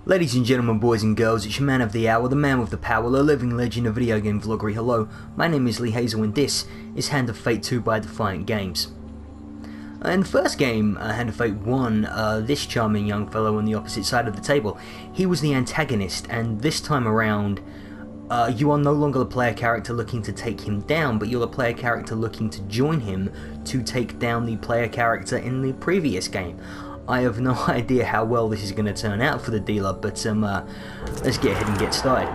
Ladies and gentlemen, boys and girls, it's your man of the hour, the man with the power, the living legend of video game vloggery. Hello, my name is Lee Hazell and this is Hand of Fate 2 by Defiant Games. In the first game, Hand of Fate 1, this charming young fellow on the opposite side of the table, he was the antagonist, and this time around, you are no longer the player character looking to take him down, but you're the player character looking to join him to take down the player character in the previous game. I have no idea how well this is going to turn out for the dealer, but let's get ahead and get started.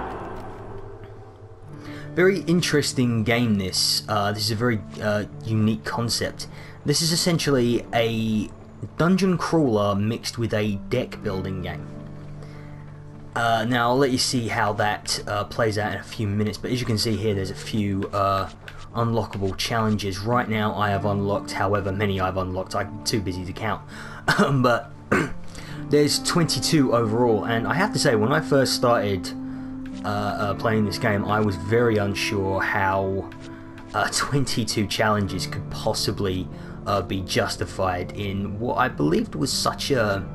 Very interesting game this. This is a very unique concept. This is essentially a dungeon crawler mixed with a deck building game. Now I'll let you see how that plays out in a few minutes, but as you can see here there's a few unlockable challenges. Right now I have unlocked however many I've unlocked, I'm too busy to count. But there's 22 overall, and I have to say when I first started playing this game I was very unsure how 22 challenges could possibly be justified in what I believed was such a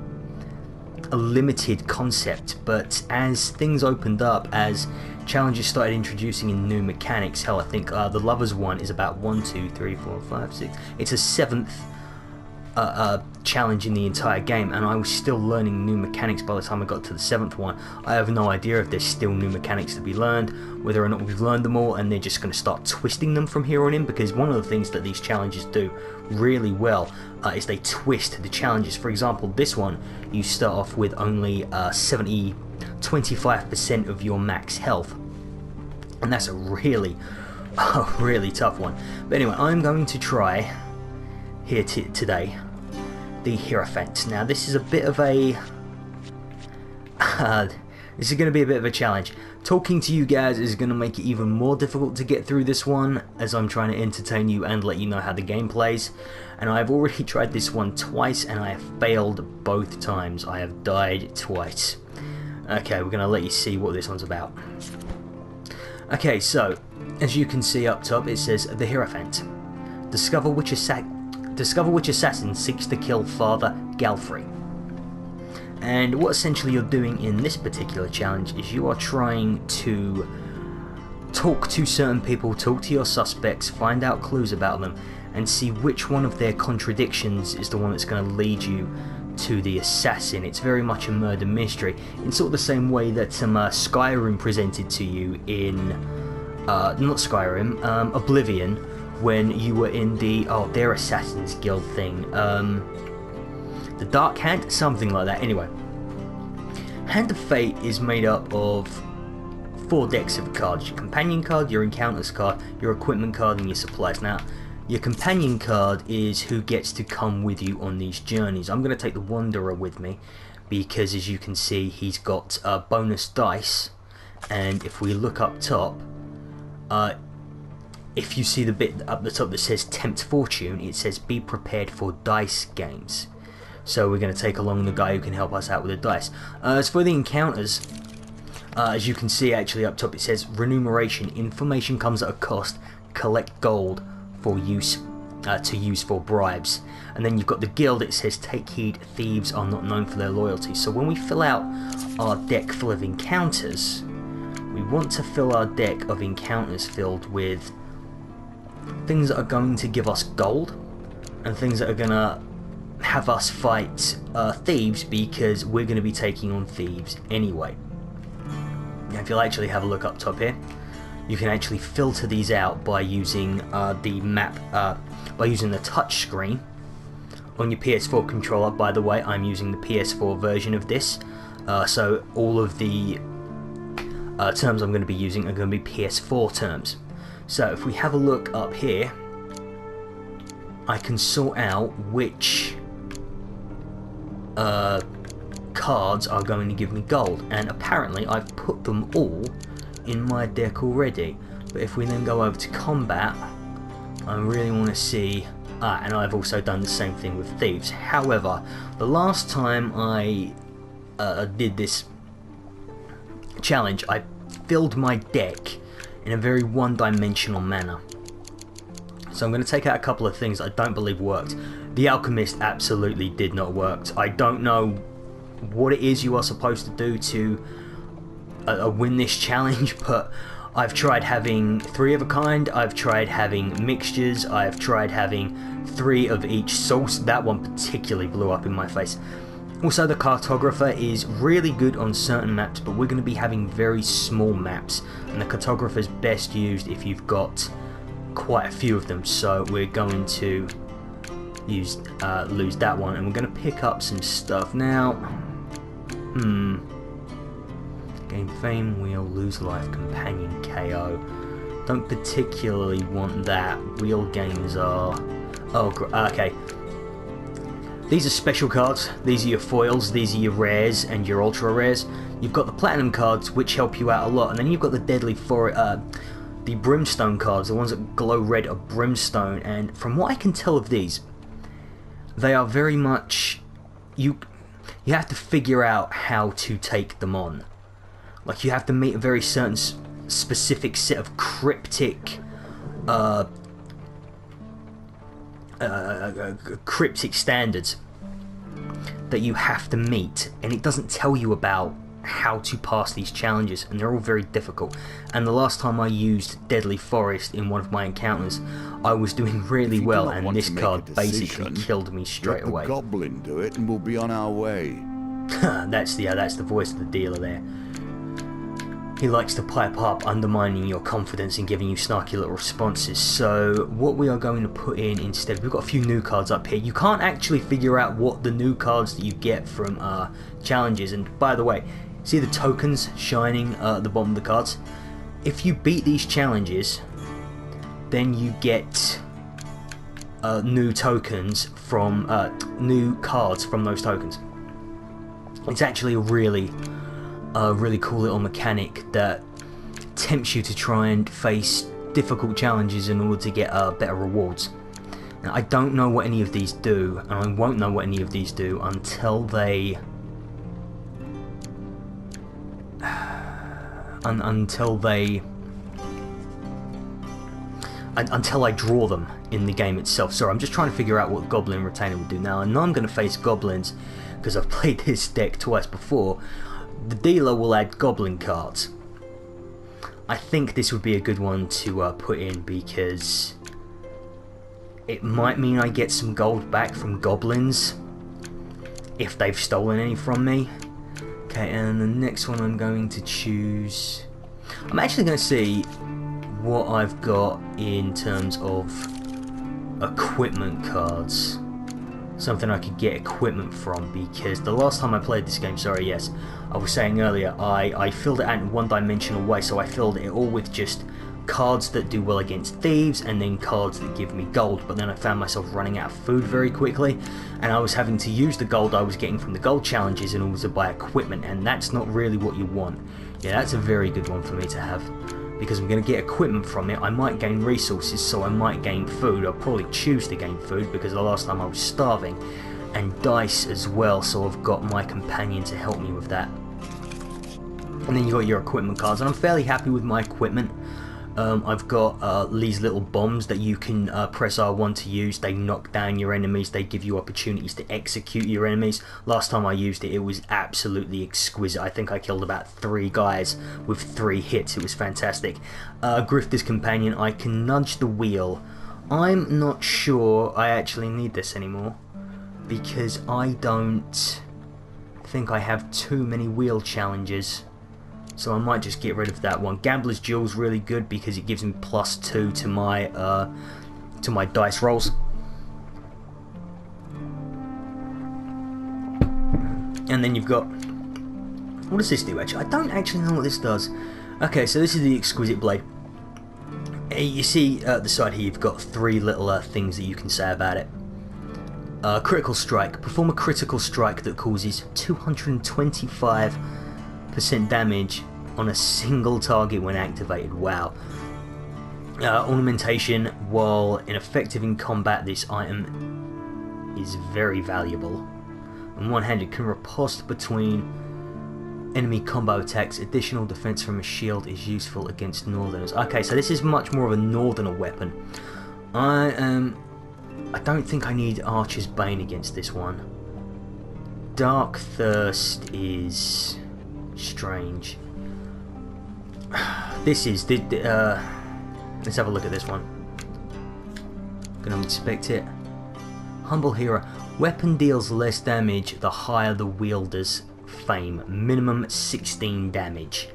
limited concept. But as things opened up, as challenges started introducing in new mechanics, hell, I think the lovers one is about 1, 2, 3, 4, 5, 6. It's a 7th challenge in the entire game, and I was still learning new mechanics by the time I got to the 7th one. I have no idea if there's still new mechanics to be learned, whether or not we've learned them all and they're just going to start twisting them from here on in, because one of the things that these challenges do really well is they twist the challenges. For example, this one, you start off with only 25% of your max health, and that's a really tough one. But anyway, I'm going to try here today the Defiant. Now this is a bit of a this is going to be a bit of a challenge. Talking to you guys is going to make it even more difficult to get through this one, as I'm trying to entertain you and let you know how the game plays. And I've already tried this one twice and I have failed both times. I have died twice. Okay, we're going to let you see what this one's about. Okay, so as you can see up top it says the Defiant. Discover which assassin seeks to kill Father Galfrey. And what essentially you're doing in this particular challenge is you are trying to talk to certain people, talk to your suspects, find out clues about them, and see which one of their contradictions is the one that's going to lead you to the assassin. It's very much a murder mystery, in sort of the same way that Skyrim presented to you in, not Skyrim, Oblivion, when you were in the, their Assassin's Guild thing, the Dark Hand, something like that. Anyway, Hand of Fate is made up of 4 decks of cards: your companion card, your encounters card, your equipment card, and your supplies. Now, your companion card is who gets to come with you on these journeys. I'm going to take the Wanderer with me because, as you can see, he's got bonus dice, and if we look up top, if you see the bit up the top that says Tempt Fortune, it says be prepared for dice games. So we're going to take along the guy who can help us out with the dice. As for the encounters, as you can see actually up top it says remuneration. Information comes at a cost. Collect gold for use to use for bribes. And then you've got the guild. It says take heed, thieves are not known for their loyalty. So when we fill out our deck full of encounters, we want to fill our deck of encounters filled with things that are going to give us gold and things that are going to have us fight thieves, because we're going to be taking on thieves anyway. Now, if you'll actually have a look up top here, you can actually filter these out by using the map, by using the touch screen on your PS4 controller. By the way, I'm using the PS4 version of this, so all of the terms I'm going to be using are going to be PS4 terms. So if we have a look up here, I can sort out which cards are going to give me gold, and apparently I've put them all in my deck already. But if we then go over to combat, I really want to see, and I've also done the same thing with thieves. However, the last time I did this challenge, I filled my deck in a very one-dimensional manner. So I'm going to take out a couple of things I don't believe worked. The Alchemist absolutely did not work. I don't know what it is you are supposed to do to win this challenge, but I've tried having 3 of a kind, I've tried having mixtures, I've tried having 3 of each sauce. That one particularly blew up in my face. Also, the cartographer is really good on certain maps, but we're going to be having very small maps, and the cartographer is best used if you've got quite a few of them. So we're going to lose that one, and we're going to pick up some stuff now. Gain fame, wheel, lose life, companion, KO. Don't particularly want that. Wheel gains are... oh, okay. These are special cards. These are your foils, these are your rares and your ultra rares. You've got the platinum cards, which help you out a lot, and then you've got the the brimstone cards, the ones that glow red are brimstone, and from what I can tell of these, they are very much... you have to figure out how to take them on. Like, you have to meet a very certain specific set of cryptic cryptic standards that you have to meet, and it doesn't tell you about how to pass these challenges, and they're all very difficult. And the last time I used Deadly Forest in one of my encounters, I was doing really well, and this card basically killed me straight away. Let the goblin do it, and we'll be on our way. That's the voice of the dealer there. He likes to pipe up, undermining your confidence and giving you snarky little responses. So what we are going to put in instead, we've got a few new cards up here. You can't actually figure out what the new cards that you get from challenges. And by the way, see the tokens shining at the bottom of the cards? If you beat these challenges, then you get new tokens from new cards from those tokens. It's actually a really cool little mechanic that tempts you to try and face difficult challenges in order to get better rewards. Now, I don't know what any of these do, and I won't know what any of these do until they until I draw them in the game itself. Sorry, I'm just trying to figure out what Goblin Retainer would do. Now, I know I'm going to face goblins because I've played this deck twice before. The dealer will add goblin cards. I think this would be a good one to put in because it might mean I get some gold back from goblins if they've stolen any from me. Okay, and the next one I'm going to choose... I'm actually going to see what I've got in terms of equipment cards. Something I could get equipment from, because the last time I played this game, sorry, yes, I was saying earlier, I filled it out in one-dimensional way, so I filled it all with just cards that do well against thieves, and then cards that give me gold, but then I found myself running out of food very quickly, and I was having to use the gold I was getting from the gold challenges in order to buy equipment, and that's not really what you want. Yeah, that's a very good one for me to have, because I'm going to get equipment from it. I might gain resources, so I might gain food. I'll probably choose to gain food, because the last time I was starving, and dice as well, so I've got my companion to help me with that. And then you got your equipment cards, and I'm fairly happy with my equipment. I've got these little bombs that you can press R1 to use. They knock down your enemies, they give you opportunities to execute your enemies. Last time I used it, it was absolutely exquisite. I think I killed about 3 guys with 3 hits. It was fantastic. Grifter's Companion, I can nudge the wheel. I'm not sure I actually need this anymore, because I don't think I have too many wheel challenges. So I might just get rid of that one. Gambler's Duel's really good because it gives me +2 to my dice rolls. And then you've got... what does this do actually? I don't actually know what this does. Okay, so this is the Exquisite Blade. You see at the side here you've got 3 little things that you can say about it. Critical Strike. Perform a critical strike that causes 225% damage on a single target when activated. Wow. Ornamentation. While ineffective in combat, this item is very valuable. And one-handed, can riposte between enemy combo attacks. Additional defense from a shield is useful against northerners. Okay, so this is much more of a northerner weapon. I don't think I need Archer's Bane against this one. Dark Thirst is strange. This is let's have a look at this one. Gonna inspect it. Humble Hero. Weapon deals less damage the higher the wielder's fame. Minimum 16 damage.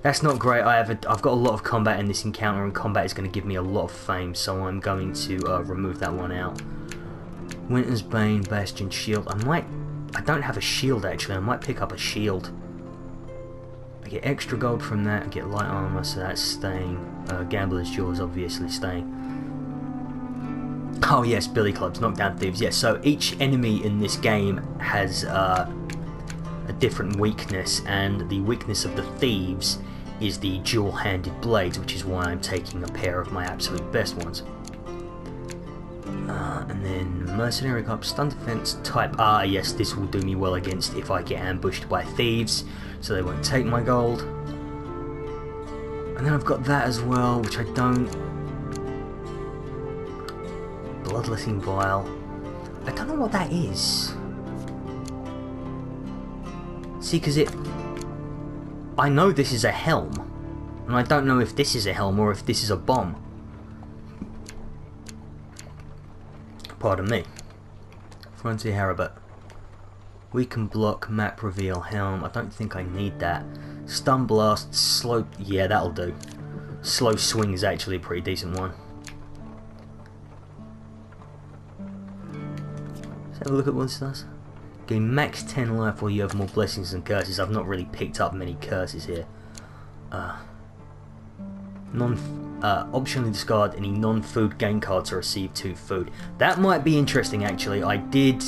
That's not great. I've got a lot of combat in this encounter, and combat is going to give me a lot of fame, so I'm going to remove that one out. Winter's Bane, Bastion, Shield. I don't have a shield actually. I might pick up a shield. I get extra gold from that. I get light armor, so that's staying. Gambler's Jaws obviously staying. Oh yes, Billy Clubs, Knockdown Thieves. Yes, so each enemy in this game has a different weakness, and the weakness of the thieves is the dual-handed blades, which is why I'm taking a pair of my absolute best ones. And then Mercenary Club, Stun Defense type. Ah yes, this will do me well against if I get ambushed by thieves, so they won't take my gold. And then I've got that as well, which I don't. Bloodletting Vial. I don't know what that is. See, because I know this is a helm, and I don't know if this is a helm or if this is a bomb. Pardon me. Frontier Harabut. Weaken Block, Map Reveal, Helm. I don't think I need that. Stun Blast, Slow. Yeah, that'll do. Slow Swing is actually a pretty decent one. Let's have a look at what this does. Gain max 10 life while you have more blessings and curses. I've not really picked up many curses here. Optionally discard any non-food gain card to receive 2 food. That might be interesting actually. I did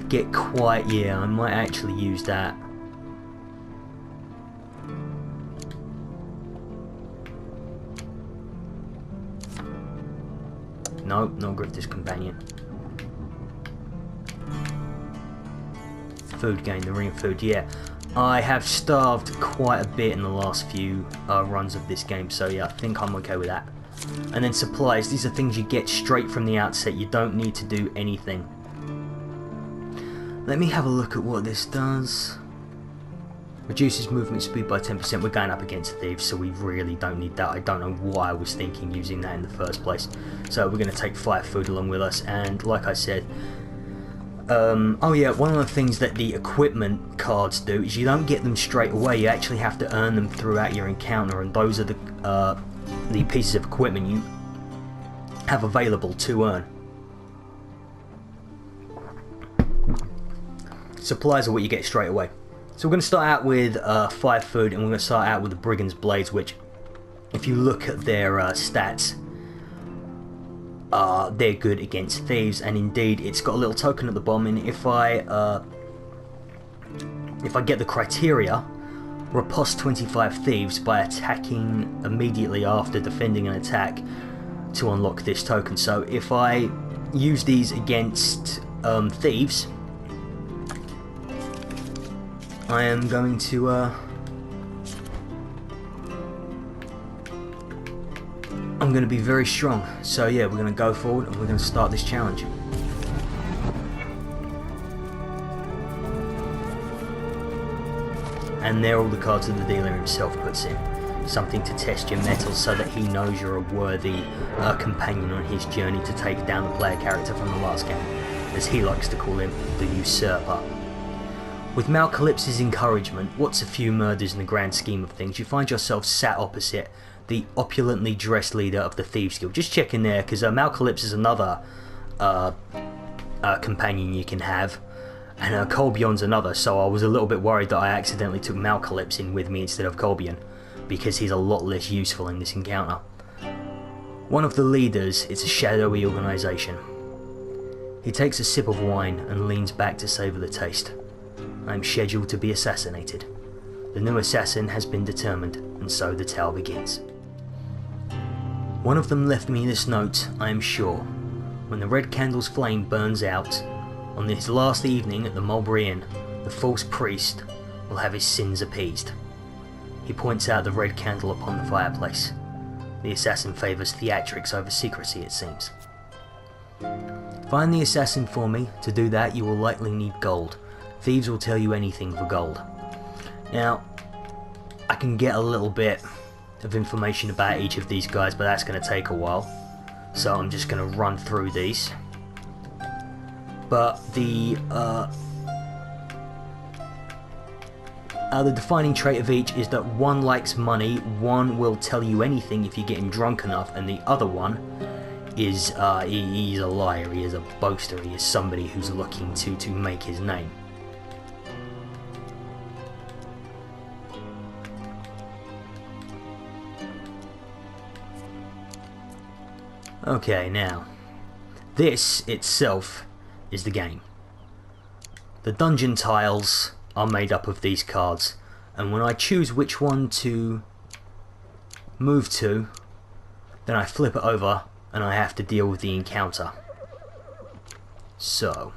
get quite, yeah, I might actually use that. Nope, not Grifter's Companion. Food gain, the Ring of Food, yeah. I have starved quite a bit in the last few runs of this game, so yeah, I think I'm okay with that. And then supplies, these are things you get straight from the outset, you don't need to do anything. Let me have a look at what this does. Reduces movement speed by 10%, we're going up against thieves, so we really don't need that. I don't know why I was thinking using that in the first place. So we're going to take 5 food along with us, and like I said, oh yeah, one of the things that the equipment cards do is you don't get them straight away, you actually have to earn them throughout your encounter, and those are the pieces of equipment you have available to earn. Supplies are what you get straight away. So we're going to start out with 5 food, and we're going to start out with the Brigand's Blades, which, if you look at their stats, they're good against thieves, and indeed it's got a little token at the bottom, and if I get the criteria, riposte 25 thieves by attacking immediately after defending an attack to unlock this token. So if I use these against thieves, I am going to I'm going to be very strong. So yeah, we're going to go forward and we're going to start this challenge. And there all the cards that the dealer himself puts in. Something to test your mettle so that he knows you're a worthy companion on his journey to take down the player character from the last game, as he likes to call him, the Usurper. With Malcalypse's encouragement, what's a few murders in the grand scheme of things, you find yourself sat opposite the opulently dressed leader of the Thieves Guild. Just checking there, because Malcalypse is another companion you can have, and Colbion's another, so I was a little bit worried that I accidentally took Malcalypse in with me instead of Colbion, because he's a lot less useful in this encounter. One of the leaders is a shadowy organisation. He takes a sip of wine and leans back to savour the taste. I am scheduled to be assassinated. The new assassin has been determined, and so the tale begins. One of them left me this note, I am sure. When the red candle's flame burns out, on this last evening at the Mulberry Inn, the false priest will have his sins appeased. He points out the red candle upon the fireplace. The assassin favours theatrics over secrecy, it seems. Find the assassin for me. To do that, you will likely need gold. Thieves will tell you anything for gold. Now, I can get a little bit of information about each of these guys, but that's going to take a while. So I'm just going to run through these. But the defining trait of each is that one likes money, one will tell you anything if you get him drunk enough, and the other one is he's a liar, he is a boaster, he is somebody who's looking to make his name. Okay, now, this itself is the game. The dungeon tiles are made up of these cards, and when I choose which one to move to, then I flip it over and I have to deal with the encounter. So,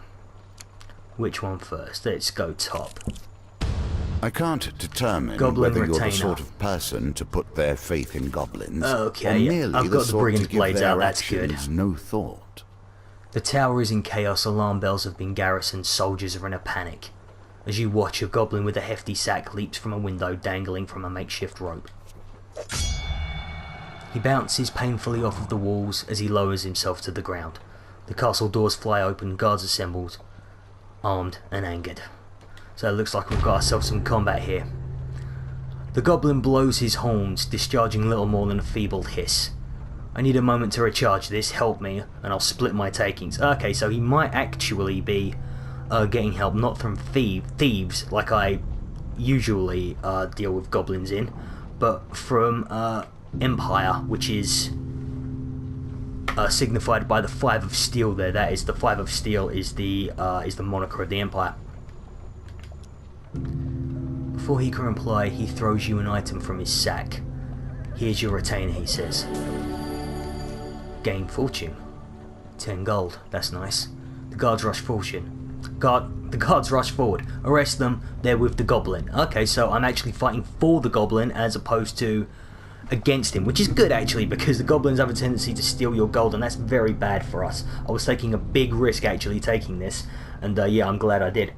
which one first? Let's go top. I can't determine Goblin whether you're the retainer. sort of person to put their faith in goblins, Okay, or yeah, merely I've the got the sort brigand to give blades their out, that's good. actions no thought. The tower is in chaos, alarm bells have been garrisoned, soldiers are in a panic. As you watch, a goblin with a hefty sack leaps from a window dangling from a makeshift rope. He bounces painfully off of the walls as he lowers himself to the ground. The castle doors fly open, guards assembled, armed and angered. So it looks like we've got ourselves some combat here. The goblin blows his horns, discharging little more than a feeble hiss. I need a moment to recharge this, help me, and I'll split my takings. Okay, so he might actually be getting help, not from thieves, like I usually deal with goblins in, but from Empire, which is signified by the 5 of steel there. That is, the 5 of steel is the moniker of the Empire. Before he can reply, he throws you an item from his sack. Here's your retainer, he says. Gain fortune. 10 gold, that's nice. The guards rush the guards rush forward. Arrest them, they're with the goblin. Okay, so I'm actually fighting for the goblin as opposed to against him, which is good actually, because the goblins have a tendency to steal your gold, and that's very bad for us. I was taking a big risk actually taking this, and yeah, I'm glad I did.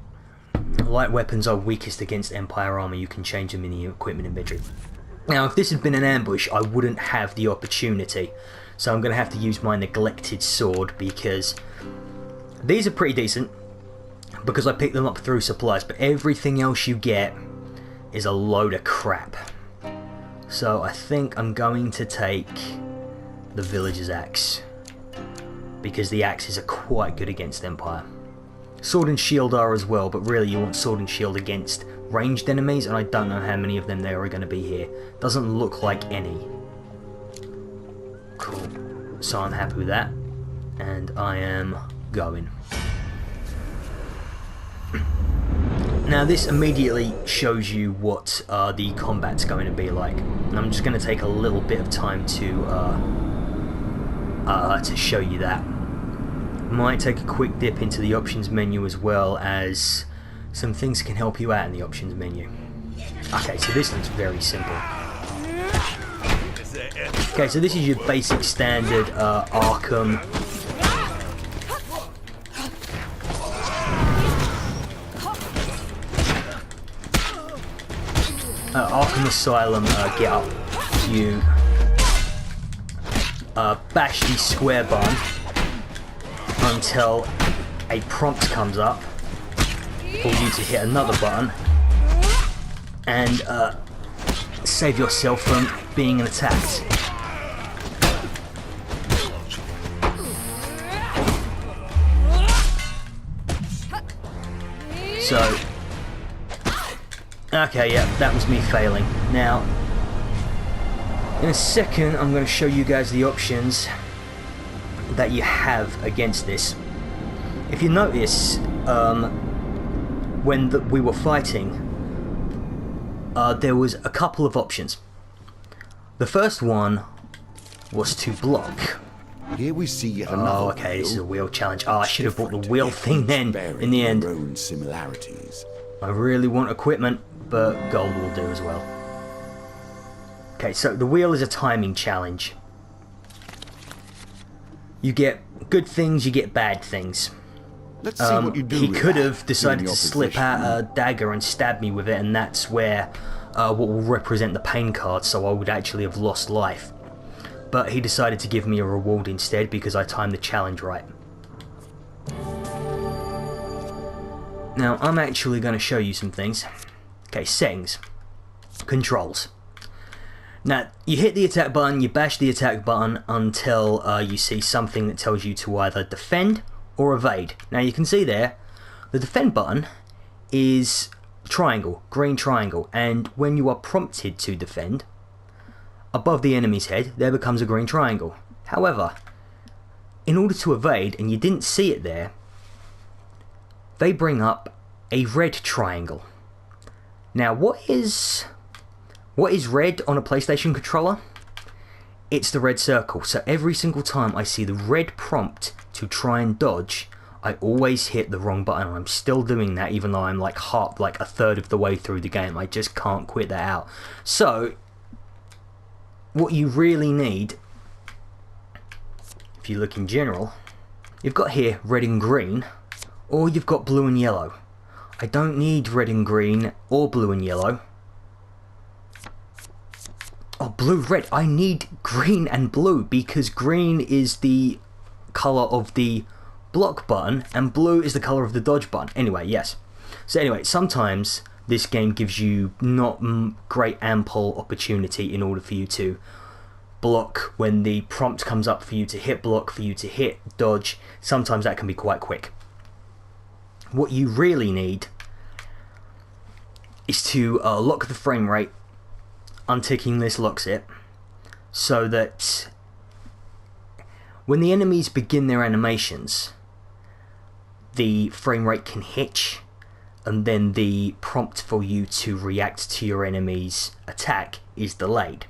Light weapons are weakest against Empire armor. You can change them in the equipment inventory. Now, if this had been an ambush, I wouldn't have the opportunity, so I'm going to have to use my neglected sword, because these are pretty decent, because I picked them up through supplies, but everything else you get is a load of crap. So I think I'm going to take the villager's axe, because the axes are quite good against Empire. Sword and shield are as well, but really you want sword and shield against ranged enemies, and I don't know how many of them there are going to be here. Doesn't look like any. Cool. So I'm happy with that, and I am going. Now this immediately shows you what the combat's going to be like, and I'm just going to take a little bit of time to show you that. Might take a quick dip into the options menu as well, as some things can help you out in the options menu. Okay, so this looks very simple. Okay, so this is your basic standard Arkham Asylum get up. You bash the square button until a prompt comes up for you to hit another button and save yourself from being attacked. So, okay, yeah, that was me failing. Now, in a second, I'm going to show you guys the options that you have against this. If you notice, when we were fighting, there was a couple of options. The first one was to block. Here we see yet another. Oh, okay, this is a wheel challenge. Oh, I should have bought the wheel thing then, in the end. Own similarities. I really want equipment, but gold will do as well. Okay, so the wheel is a timing challenge. You get good things, you get bad things. Let's see what you do. He with could that, have decided in to your slip position. out a dagger and stab me with it, and that's where what will represent the pain card, so I would actually have lost life. But he decided to give me a reward instead because I timed the challenge right. Now, I'm actually going to show you some things. Okay, settings. Controls. Now, you hit the attack button, you bash the attack button until you see something that tells you to either defend or evade. Now, you can see there, the defend button is triangle, green triangle, and when you are prompted to defend, above the enemy's head, there becomes a green triangle. However, in order to evade, and you didn't see it there, they bring up a red triangle. Now, what is red on a PlayStation controller? It's the red circle. So every single time I see the red prompt to try and dodge, I always hit the wrong button. I'm still doing that even though I'm like a third of the way through the game. I just can't quit that out. So what you really need, if you look in general, you've got here red and green, or you've got blue and yellow. I don't need red and green or blue and yellow. Oh, blue, red. I need green and blue because green is the colour of the block button and blue is the colour of the dodge button. Anyway, yes. So anyway, sometimes this game gives you not great ample opportunity in order for you to block when the prompt comes up for you to hit block, for you to hit dodge. Sometimes that can be quite quick. What you really need is to lock the frame rate. Unticking this locks it, so that when the enemies begin their animations, the frame rate can hitch, and then the prompt for you to react to your enemy's attack is delayed.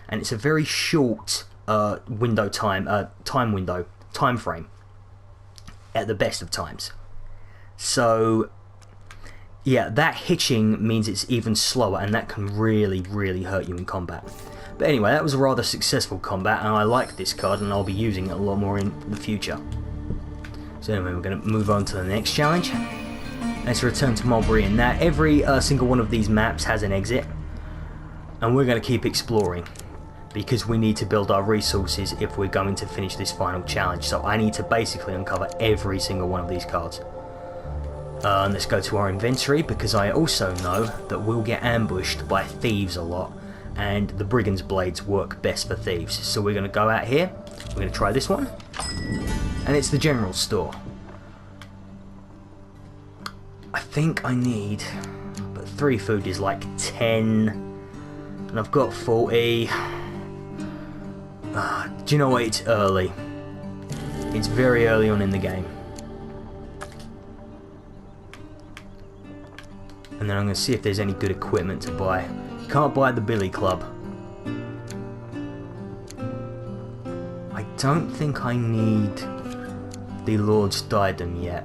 And it's a very short time frame at the best of times. So yeah, that hitching means it's even slower, and that can really, really hurt you in combat. But anyway, that was a rather successful combat, and I like this card, and I'll be using it a lot more in the future. So anyway, we're going to move on to the next challenge. Let's return to Mulberry, and now every single one of these maps has an exit, and we're going to keep exploring, because we need to build our resources if we're going to finish this final challenge. So I need to basically uncover every single one of these cards. Let's go to our inventory, because I also know that we'll get ambushed by thieves a lot, and the Brigand's Blades work best for thieves. So we're going to go out here, we're going to try this one, and it's the general store. I think I need, but 3 food is like 10, and I've got 40. Do you know what, it's early. It's very early on in the game. And then I'm going to see if there's any good equipment to buy. Can't buy the Billy Club. I don't think I need the Lord's Diadem yet.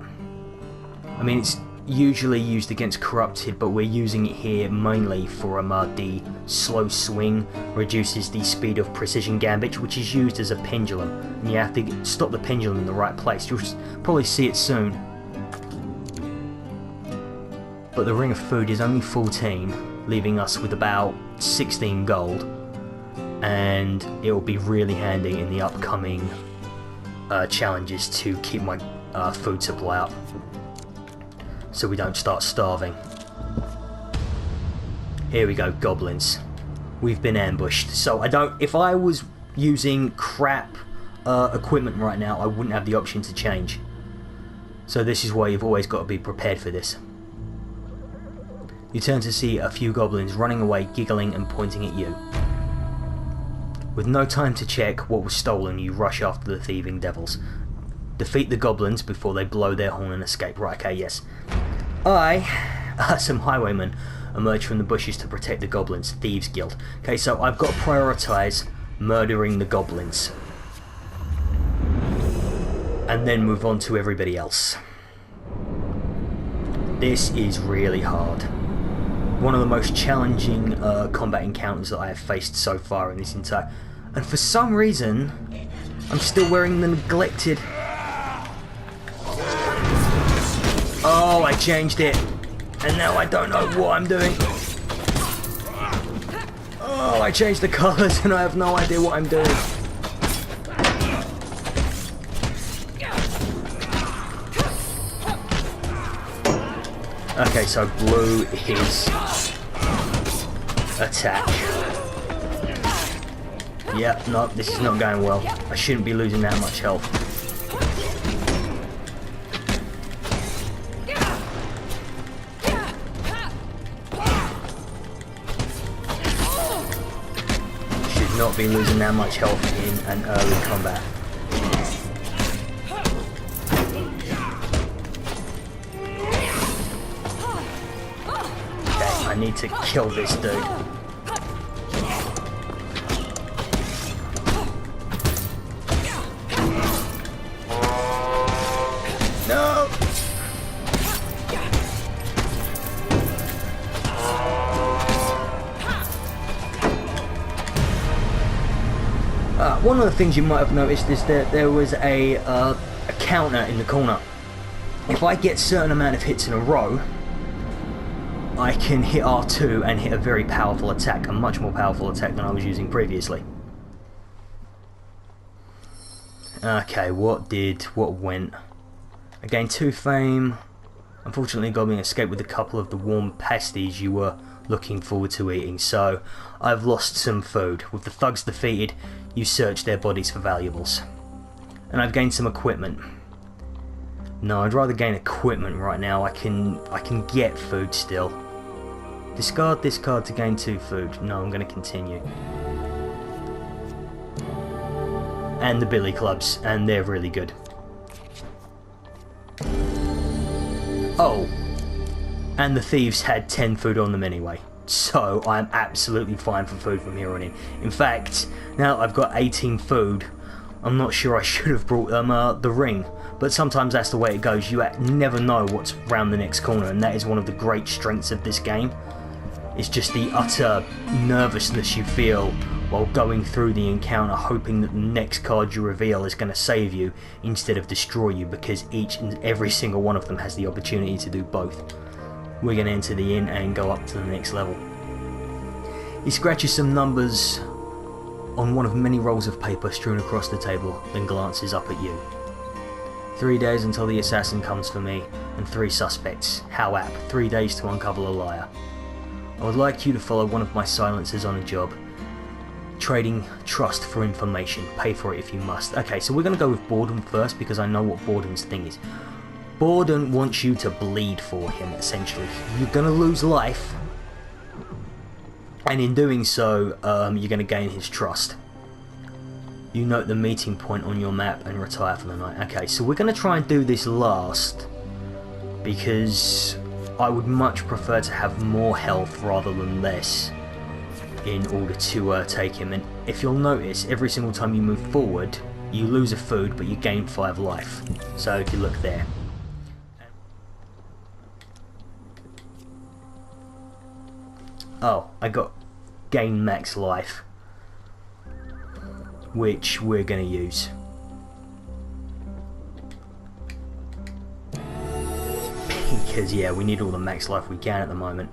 I mean, it's usually used against Corrupted, but we're using it here mainly for the slow swing, reduces the speed of Precision Gambit, which is used as a pendulum. And you have to stop the pendulum in the right place. You'll probably see it soon. But the Ring of Food is only 14, leaving us with about 16 gold, and it will be really handy in the upcoming challenges to keep my food supply up, so we don't start starving. Here we go, goblins. We've been ambushed. So if I was using crap equipment right now, I wouldn't have the option to change. So this is why you've always got to be prepared for this. You turn to see a few goblins running away, giggling and pointing at you. With no time to check what was stolen, you rush after the thieving devils. Defeat the goblins before they blow their horn and escape. Right, okay, yes. Some highwaymen emerge from the bushes to protect the goblins. Thieves Guild. Okay, so I've got to prioritise murdering the goblins, and then move on to everybody else. This is really hard. One of the most challenging combat encounters that I have faced so far in this entire... And for some reason, I'm still wearing the neglected changed it. And now I don't know what I'm doing. Oh, I changed the colours and I have no idea what I'm doing. Okay, so blue is attack. Yep, no, this is not going well. I shouldn't be losing that much health. Should not be losing that much health in an early combat. Okay, I need to kill this dude. No! One of the things you might have noticed is that there was a counter in the corner. If I get a certain amount of hits in a row, I can hit R2 and hit a very powerful attack, a much more powerful attack than I was using previously. Okay, what went? I gained 2 fame. Unfortunately, Goblin escaped with a couple of the warm pasties you were looking forward to eating, so I've lost some food. With the thugs defeated, you searched their bodies for valuables. And I've gained some equipment. No, I'd rather gain equipment right now. I can get food still. Discard this card to gain 2 food. No, I'm going to continue. And the billy clubs, and they're really good. Oh, and the thieves had 10 food on them anyway, so I'm absolutely fine for food from here on in. In fact, now I've got 18 food, I'm not sure I should have brought them the ring, but sometimes that's the way it goes. You never know what's round the next corner, and that is one of the great strengths of this game. It's just the utter nervousness you feel while going through the encounter, hoping that the next card you reveal is going to save you instead of destroy you, because each and every single one of them has the opportunity to do both. We're going to enter the inn and go up to the next level. He scratches some numbers on one of many rolls of paper strewn across the table, then glances up at you. 3 days until the assassin comes for me, and 3 suspects. How apt. 3 days to uncover a liar. I would like you to follow one of my silencers on a job. Trading trust for information. Pay for it if you must. Okay, so we're going to go with Borden first, because I know what Borden's thing is. Borden wants you to bleed for him, essentially. You're going to lose life, and in doing so, you're going to gain his trust. You note the meeting point on your map and retire for the night. Okay, so we're going to try and do this last, because I would much prefer to have more health rather than less in order to take him. And if you'll notice, every single time you move forward, you lose a food, but you gain 5 life. So if you look there. Oh, I got gain max life, which we're going to use. Because, yeah, we need all the max life we can at the moment.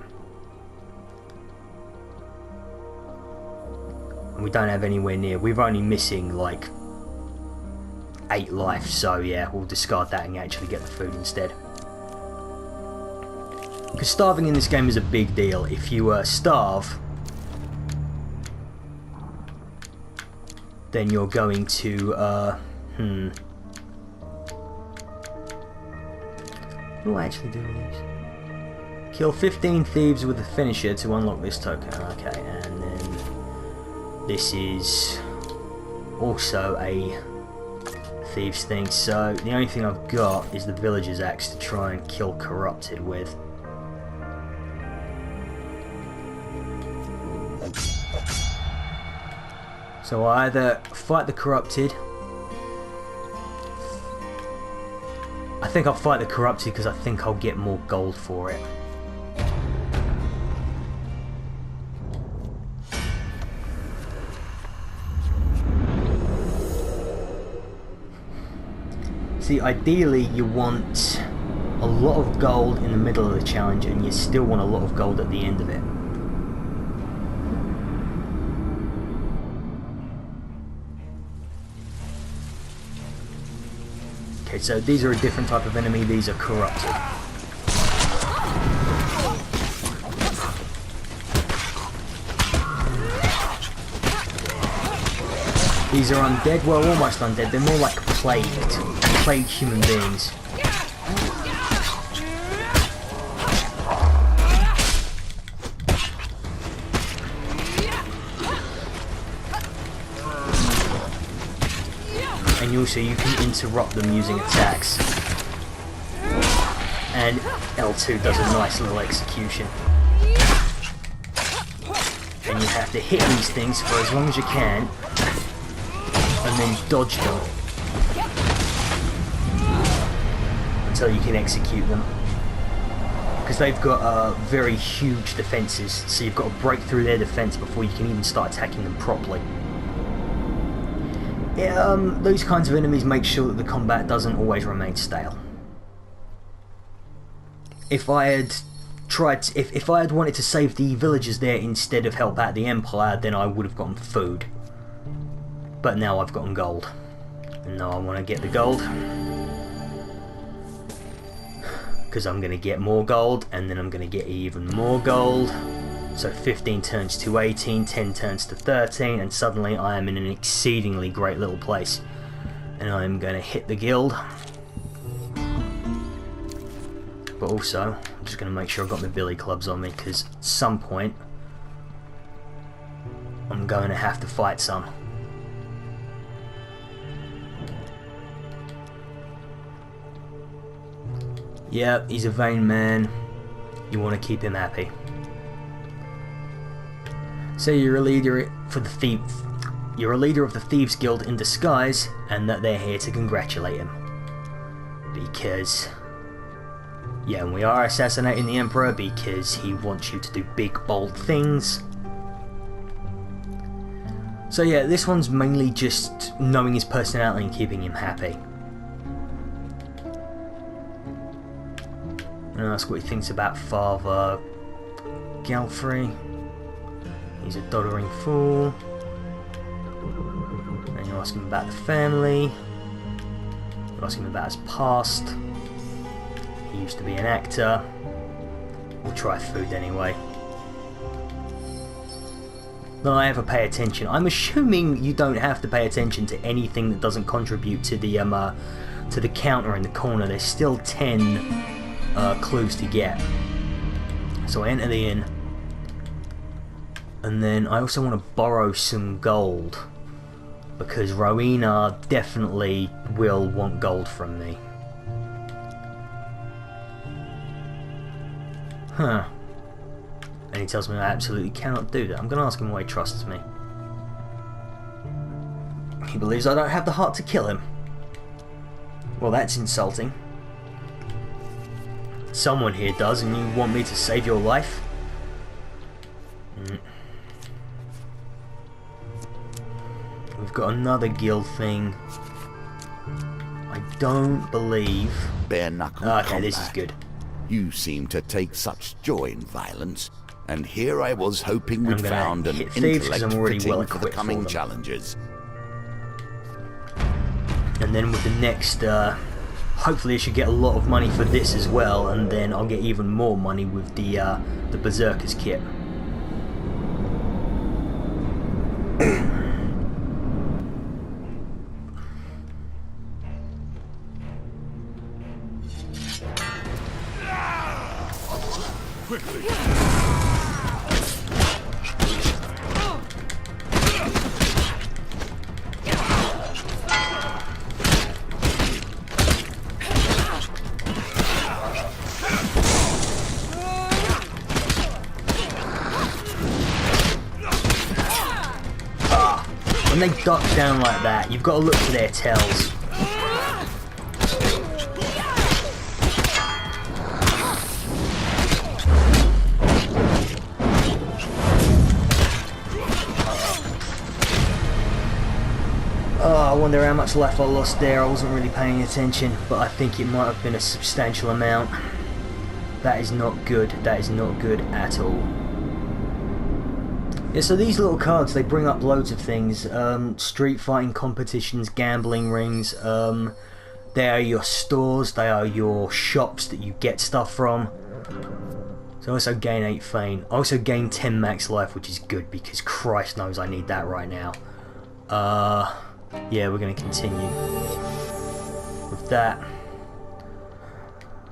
And we don't have anywhere near. We're only missing, like, 8 life. So, yeah, we'll discard that and actually get the food instead. Because starving in this game is a big deal. If you starve, then you're going to, What do I actually do with these? Kill 15 thieves with a finisher to unlock this token. Okay, and then this is also a thieves thing. So the only thing I've got is the villager's axe to try and kill corrupted with. So I either fight the corrupted. I think I'll fight the corrupted because I think I'll get more gold for it. See, ideally you want a lot of gold in the middle of the challenge, and you still want a lot of gold at the end of it. Okay, so these are a different type of enemy. These are corrupted. These are undead, well, almost undead. They're more like plagued human beings. And also you can interrupt them using attacks. And L2 does a nice little execution. And you have to hit these things for as long as you can, and then dodge them until you can execute them. Because they've got very huge defenses, so you've got to break through their defense before you can even start attacking them properly. Those kinds of enemies make sure that the combat doesn't always remain stale. If I had tried, if I had wanted to save the villagers there instead of help out the Empire, then I would have gotten food. But now I've gotten gold. And now I want to get the gold. Because I'm going to get more gold, and then I'm going to get even more gold. So 15 turns to 18, 10 turns to 13, and suddenly I am in an exceedingly great little place. And I'm going to hit the guild. But also, I'm just going to make sure I've got my billy clubs on me, because at some point I'm going to have to fight some. Yep, he's a vain man. You want to keep him happy. So you're a leader for the thieves. You're a leader of the Thieves Guild in disguise, and that they're here to congratulate him. Because, yeah, and we are assassinating the Emperor because he wants you to do big, bold things. So yeah, this one's mainly just knowing his personality and keeping him happy. And ask what he thinks about Father Galfrey. He's a doddering fool. And you ask him about the family. You ask him about his past. He used to be an actor. We'll try food anyway. Don't I ever pay attention? I'm assuming you don't have to pay attention to anything that doesn't contribute to the counter in the corner. There's still 10 clues to get. So I enter the inn, and then I also want to borrow some gold because Rowena definitely will want gold from me. Huh. And he tells me I absolutely cannot do that. I'm going to ask him why he trusts me. He believes I don't have the heart to kill him. Well, that's insulting. Someone here does, and you want me to save your life? We've got another guild thing. I don't believe... Bareknuckle okay, combat. this is good. You seem to take such joy in violence, and here I was hoping we'd found an intellect fitting for the coming challenges. And then with the next... hopefully I should get a lot of money for this as well, and then I'll get even more money with the Berserker's kit. Quickly. When they duck down like that, you've got to look for their tails. wonder how much life I lost there. I wasn't really paying attention, but I think it might have been a substantial amount. That is not good. That is not good at all. Yeah, so these little cards, they bring up loads of things. Street fighting competitions, gambling rings. They are your stores. They are your shops that you get stuff from. So I also gain 8 fame. I also gain 10 max life, which is good because Christ knows I need that right now. Yeah, we're going to continue with that.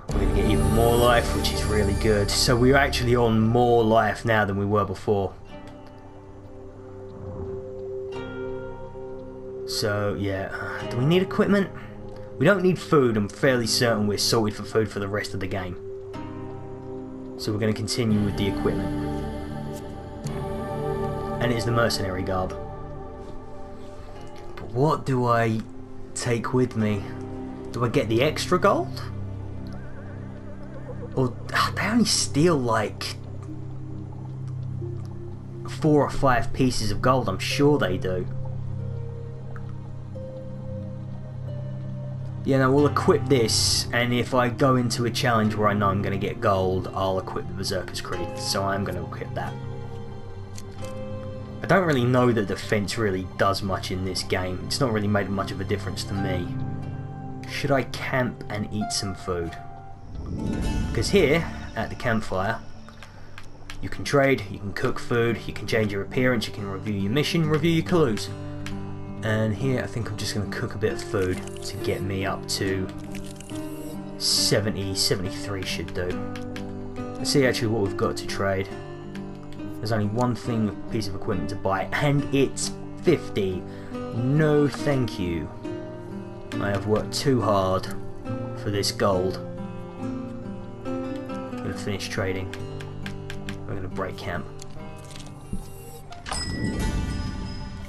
We're going to get even more life, which is really good. So we're actually on more life now than we were before. So, yeah. Do we need equipment? We don't need food. I'm fairly certain we're sorted for food for the rest of the game. So we're going to continue with the equipment. And it's the mercenary garb. But what do I take with me? Do I get the extra gold? Or they only steal like 4 or 5 pieces of gold. I'm sure they do. Yeah, no, we'll equip this, and if I go into a challenge where I know I'm going to get gold, I'll equip the Berserker's Creed, so I'm going to equip that. I don't really know that defense really does much in this game. It's not really made much of a difference to me. Should I camp and eat some food? Because here, at the campfire, you can trade, you can cook food, you can change your appearance, you can review your mission, review your clues. And here I think I'm just going to cook a bit of food to get me up to 70, 73 should do. Let's see actually what we've got to trade. There's only one piece of equipment to buy, and it's 50. No thank you. I have worked too hard for this gold. I'm going to finish trading. We're going to break camp.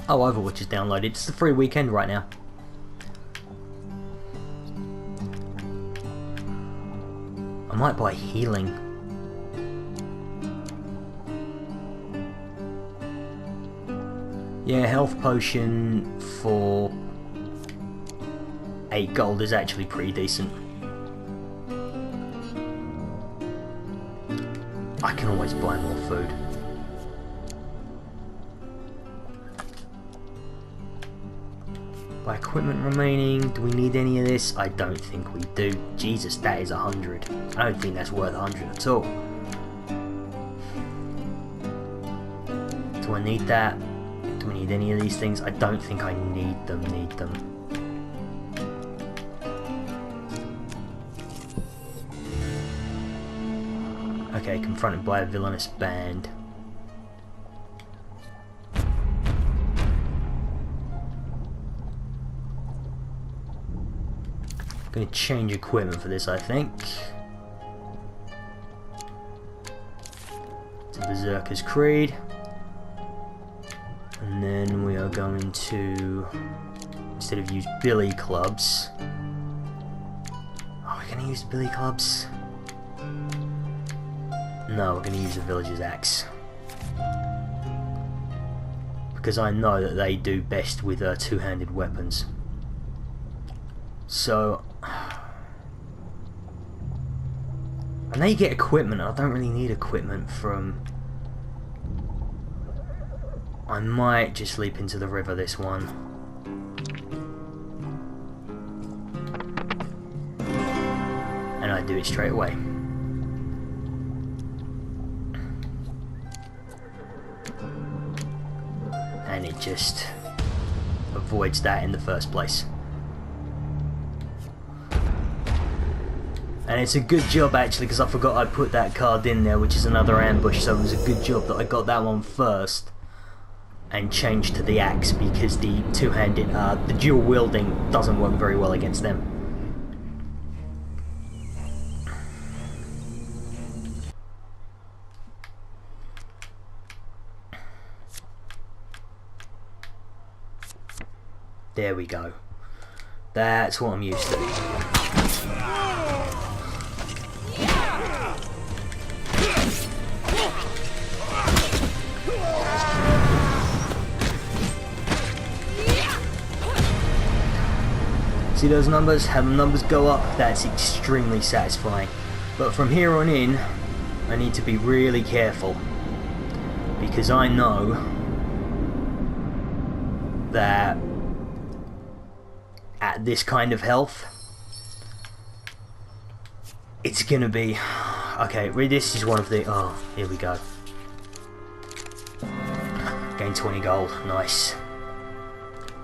Oh, Overwatch is downloaded. It's the free weekend right now. I might buy healing. Yeah, health potion for 8 gold is actually pretty decent. I can always buy more food. By equipment remaining, do we need any of this? I don't think we do. Jesus, that is 100. I don't think that's worth 100 at all. Do I need that? Do we need any of these things? I don't think I need them. Okay, confronted by a villainous band. Going to change equipment for this, I think. To Berserker's Creed. And then we are going to, instead of use billy clubs, are we going to use billy clubs? No, we're going to use the villager's axe. Because I know that they do best with two-handed weapons. So, I know you get equipment. I don't really need equipment from... I might just leap into the river this one. And I do it straight away. And it just avoids that in the first place. And it's a good job actually, because I forgot I put that card in there, which is another ambush, so it was a good job that I got that one first and changed to the axe, because the two-handed, the dual wielding doesn't work very well against them. There we go. That's what I'm used to. See those numbers? How the numbers go up, that's extremely satisfying. But from here on in, I need to be really careful. Because I know that at this kind of health, it's gonna be... Okay, this is one of the... Oh, here we go. Gain 20 gold, nice.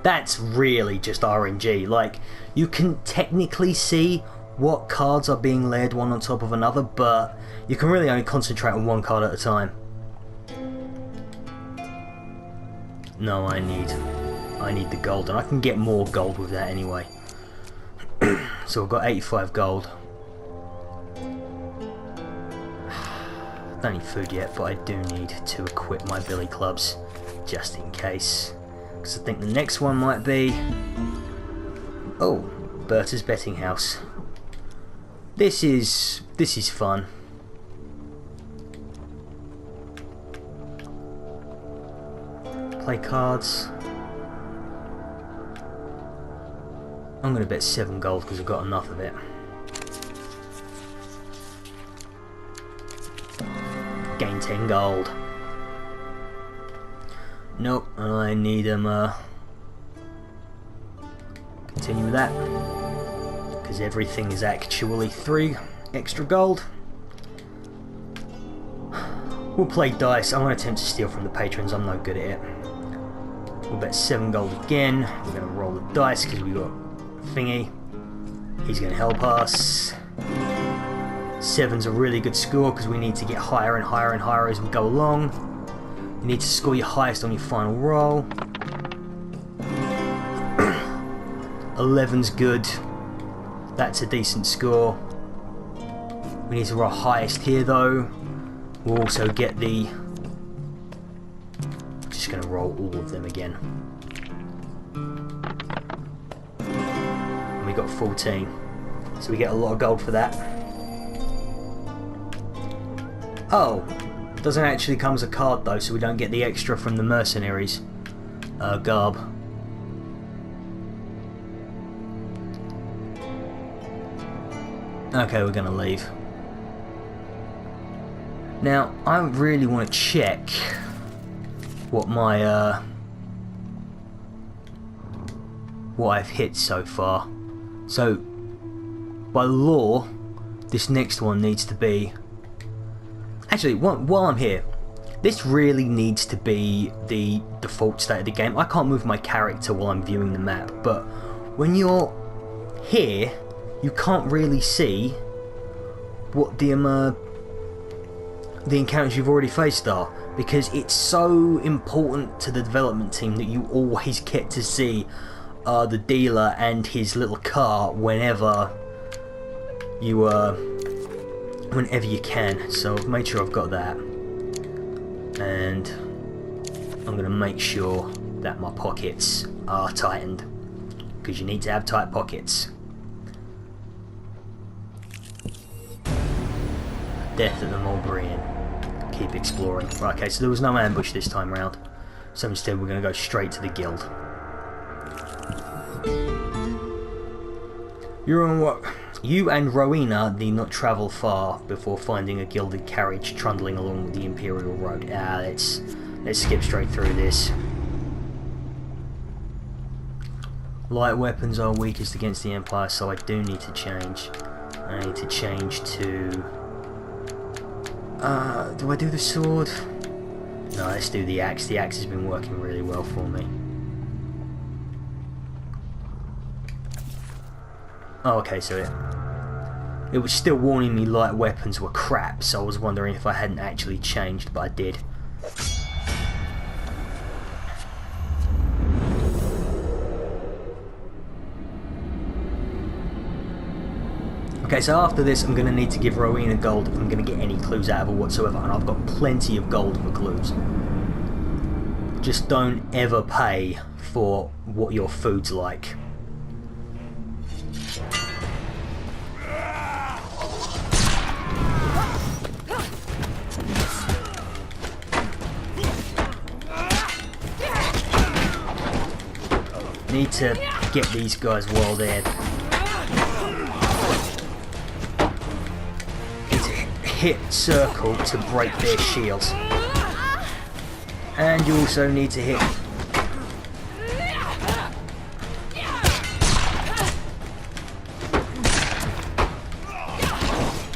That's really just RNG. Like, you can technically see what cards are being layered one on top of another, but you can really only concentrate on one card at a time. No, I need the gold, and I can get more gold with that anyway. So I've got 85 gold. Don't need food yet, but I do need to equip my billy clubs just in case. Because I think the next one might be... Oh, Berta's betting house. This is fun. Play cards. I'm going to bet 7 gold because I've got enough of it. Gain 10 gold. Nope, I need continue with that. Because everything is actually 3 extra gold. We'll play dice. I'm going to attempt to steal from the patrons. I'm no good at it. We'll bet 7 gold again. We're going to roll the dice because we got thingy. He's going to help us. 7's a really good score because we need to get higher and higher and higher as we go along. You need to score your highest on your final roll. 11's good. That's a decent score. We need to roll highest here though. We'll also get the... Just going to roll all of them again. And we got 14. So we get a lot of gold for that. Oh, doesn't actually come as a card though, so we don't get the extra from the mercenaries garb. Okay, we're gonna leave. Now, I really want to check what my what I've hit so far. So, by law, this next one needs to be... Actually, while I'm here, this really needs to be the default state of the game. I can't move my character while I'm viewing the map, but when you're here, you can't really see what the encounters you've already faced are, because it's so important to the development team that you always get to see the dealer and his little car whenever you can. So I've made sure I've got that, and I'm going to make sure that my pockets are tightened, because you need to have tight pockets. Death of the mulberry Inn. Keep exploring. Right, okay, so there was no ambush this time round, so instead we're going to go straight to the guild. You and Rowena need not travel far before finding a gilded carriage trundling along the Imperial Road. Let's skip straight through this. Light weapons are weakest against the Empire, so I do need to change. I need to change to... do I do the sword? No, let's do the axe. The axe has been working really well for me. Oh, okay, so it was still warning me light weapons were crap, so I was wondering if I hadn't actually changed, but I did. Okay, so after this I'm going to need to give Rowena gold if I'm going to get any clues out of her whatsoever, and I've got plenty of gold for clues. Just don't ever pay for what your food's like. Need to get these guys while they're... hit circle to break their shields. And you also need to hit...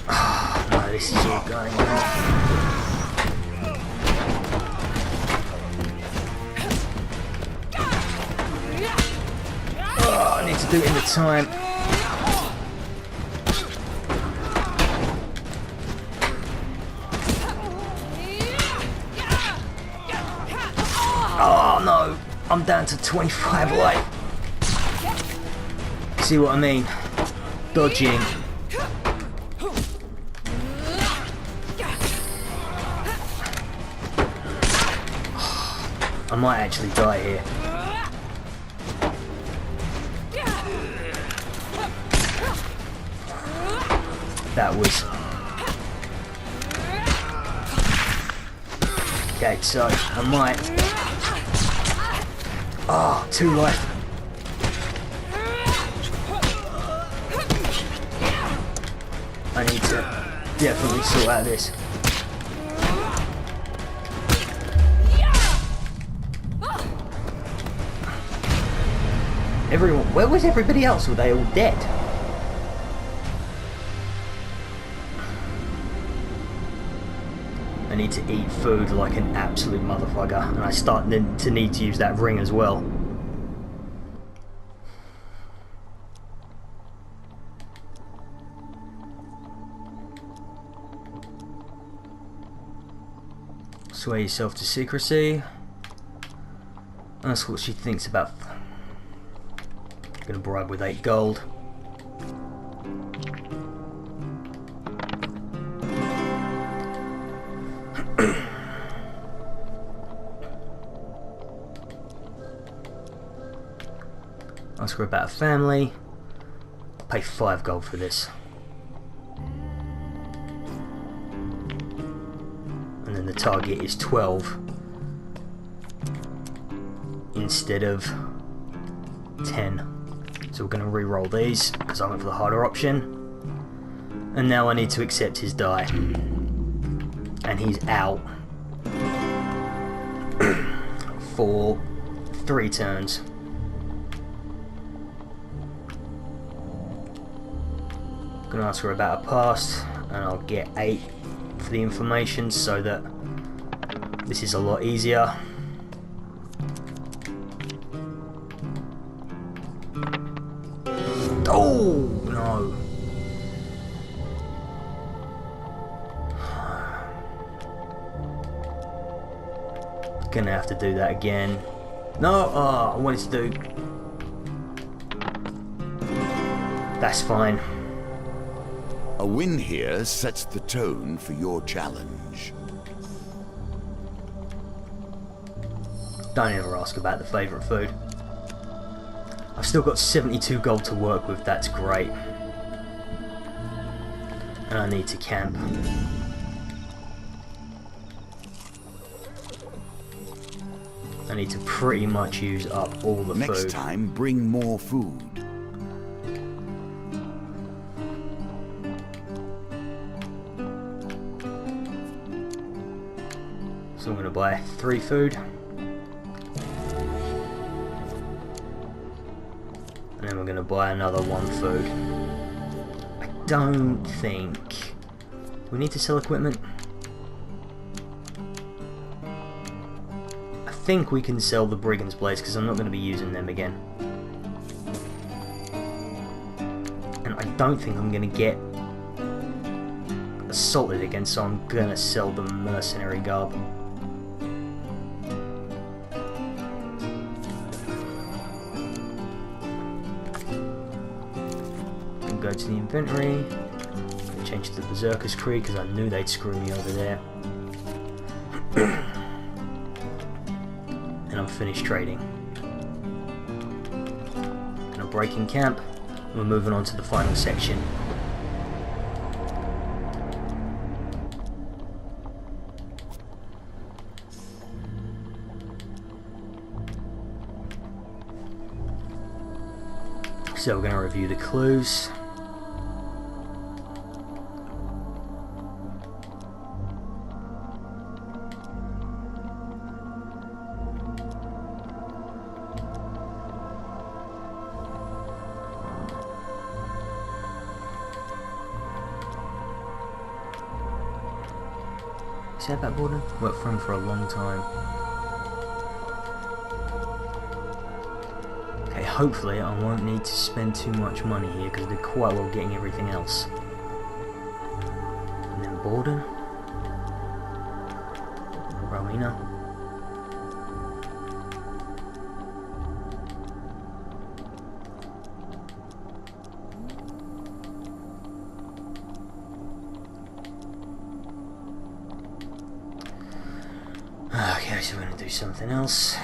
Oh, no, this is all going on. Oh, I need to do it in the time. Oh no, I'm down to 25 life. See what I mean? Dodging. I might actually die here. That was... Okay, so I might... Ah, 2 life. I need to definitely sort out this. Everyone, where was everybody else? Were they all dead? I need to eat food like an absolute motherfucker, and I start to need to use that ring as well. Swear yourself to secrecy. That's what she thinks about. Gonna bribe with 8 gold. Ask her about a family. I'll pay 5 gold for this. And then the target is 12 instead of 10. So we're going to re-roll these because I went for the harder option. And now I need to accept his die. And he's out for 3 turns. Gonna ask her about her past, and I'll get 8 for the information so that this is a lot easier. Oh no! Gonna have to do that again. No! Oh, I wanted to do... That's fine. A win here sets the tone for your challenge. Don't ever ask about the favourite food. I've still got 72 gold to work with, that's great. And I need to camp. I need to pretty much use up all the food. Next time, bring more food. So I'm going to buy 3 food. And then we're going to buy another 1 food. I don't think... Do we need to sell equipment? I think we can sell the Brigand's Blades because I'm not going to be using them again. And I don't think I'm going to get assaulted again, so I'm going to sell the Mercenary Garb. Go to the inventory, change to the Berserker's Creed because I knew they'd screw me over there. And I'm finished trading. Gonna break in camp, and we're moving on to the final section. So we're going to review the clues. See about Gordon? Worked for him for a long time. Okay, hopefully I won't need to spend too much money here because I did quite well getting everything else. And then Borden. Rowena. Okay, so we're going to do something else.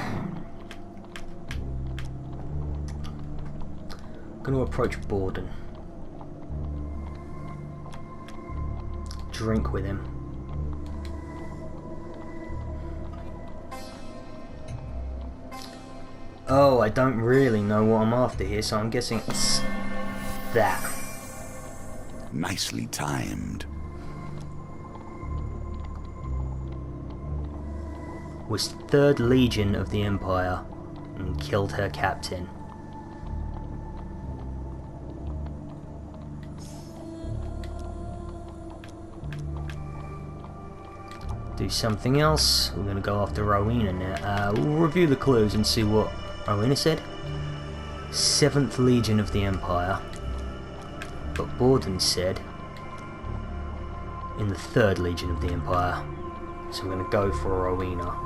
I'm going to approach Borden. Drink with him. Oh, I don't really know what I'm after here, so I'm guessing it's that. Nicely timed. Was 3rd Legion of the Empire and killed her captain. Do something else. We're going to go after Rowena now. We'll review the clues and see what Rowena said. 7th Legion of the Empire. But Borden said in the 3rd Legion of the Empire. So we're going to go for Rowena.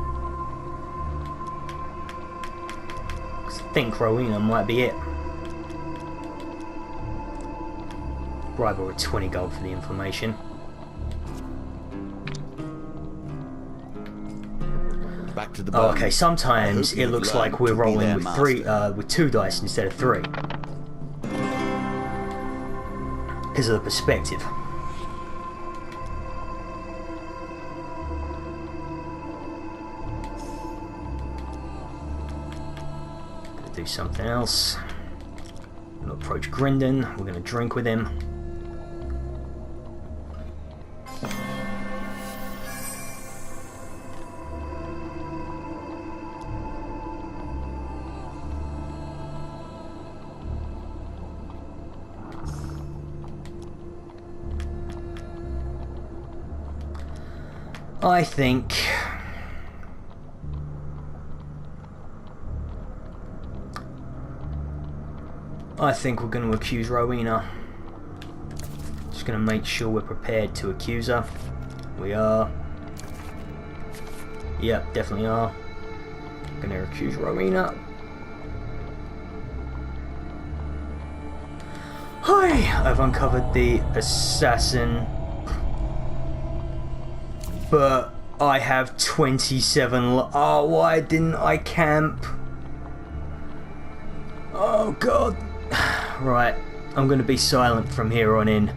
I think Rowena might be it. Bribe her with 20 gold for the information. Back to the bone. Okay, sometimes it looks like we're rolling with with 2 dice instead of 3. Because of the perspective. Do something else. We're going to approach Grindon. We're going to drink with him. I think we're going to accuse Rowena. Just going to make sure we're prepared to accuse her. We are. Yep, definitely are. Going to accuse Rowena. Hi! I've uncovered the assassin. But I have 27. Oh, why didn't I camp? Oh, God. Right, I'm going to be silent from here on in,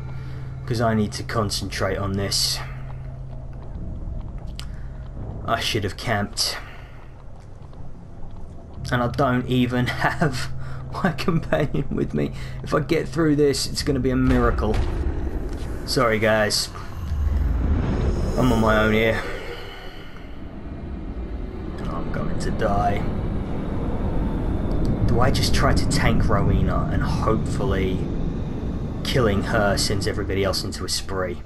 because I need to concentrate on this. I should have camped. And I don't even have my companion with me. If I get through this, it's going to be a miracle. Sorry guys. I'm on my own here. And I'm going to die. Do I just try to tank Rowena and hopefully killing her sends everybody else into a spree?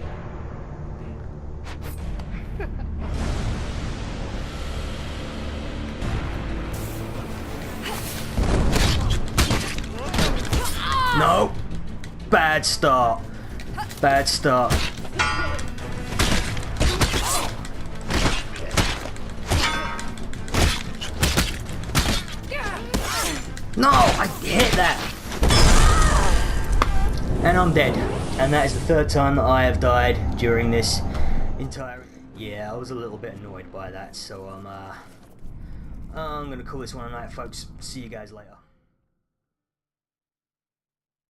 No! Bad start. Bad start. No! I hit that! And I'm dead. And that is the 3rd time that I have died during this entire... Yeah, I was a little bit annoyed by that, so I'm gonna call this one a night, folks. See you guys later.